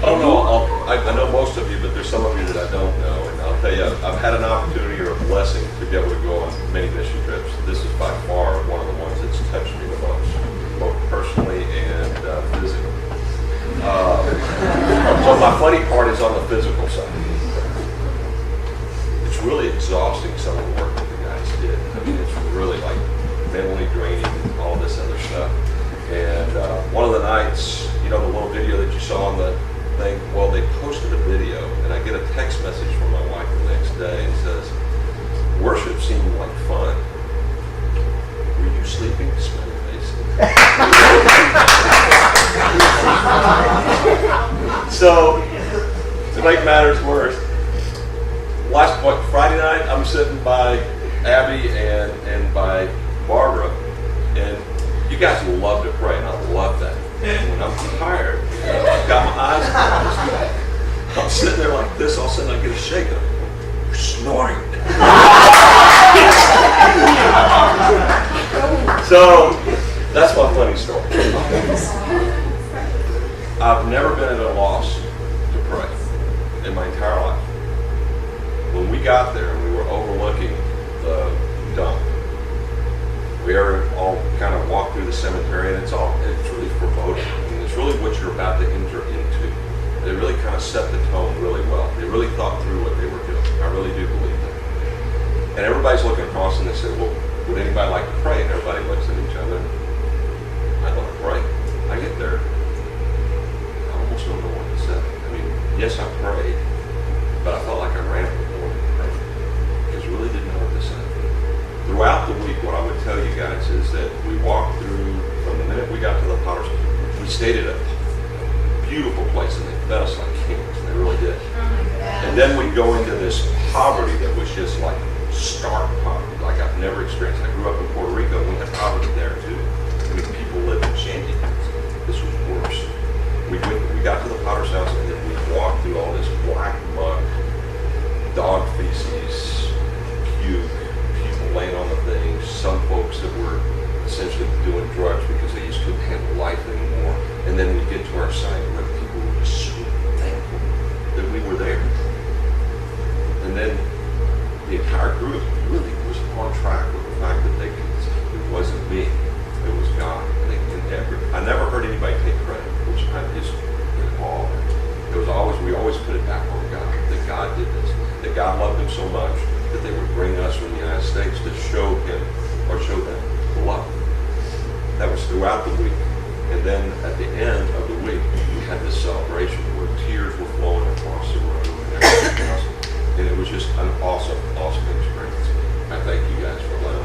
don't know, I know most of you, but there's some of you that I don't know. And I'll tell you, I've had an opportunity or a blessing to be able to go on many mission trips. This is by far one of the ones that's touched me the most, both personally and physically. So my funny part is on the physical side. It's really exhausting, some of the work that the guys did. I mean, it's really like mentally draining, all this other stuff. And one of the nights, you know, the little video that you saw on the thing, well, they posted a video, and I get a text message from my wife the next day and says, worship seemed like fun. Were you sleeping? Smiley face. So, to make matters worse, Friday night, I'm sitting by Abby and by Barbara, and you guys love to pray, and I love that. And when I'm tired, I've got my eyes closed, I'm sitting there like this, all of a sudden I get a shake, and I'm snoring. So, that's my funny story. I've never been at a loss to pray in my entire life. When we got there and we were overlooking the dump, we were all kind of walked through the cemetery, and it's really foreboding. I mean, it's really what you're about to enter into. They really kind of set the tone really well. They really thought through what they were doing. I really do believe that. And everybody's looking across and they said, well, would anybody like to pray? And everybody looks at each other. I want to pray. I get there. I almost don't know what to say. I mean, yes, I prayed, but I felt like I ran from the Lord to pray. Because I really didn't know what to say. Throughout the week, what I would tell you guys is that we walked through, from the minute we got to the Potter's, we stayed at a beautiful place, and they fed us like kings. They really did. And then we go into this poverty that was just like stark poverty, like I've never experienced. I grew up in Puerto Rico, and we had poverty there too. I mean, people lived in shanty tents. This was worse. We got to the Potter's house, and then we walked through all this black mud, dog feces, puke, laying on the things, some folks that were essentially doing drugs because they just couldn't handle life anymore. And then we get to our site where people were just so thankful that we were there. And then the entire group really was on track with the fact that it wasn't me, it was God. I never heard anybody take credit, which I just in awe. It was always, we always put it back on God, that God did this, that God loved them so much that they would bring us from the United States to show him or show them the love. That was throughout the week. And then at the end of the week, we had this celebration where tears were flowing across the room and everything else. And it was just an awesome, awesome experience. I thank you guys for letting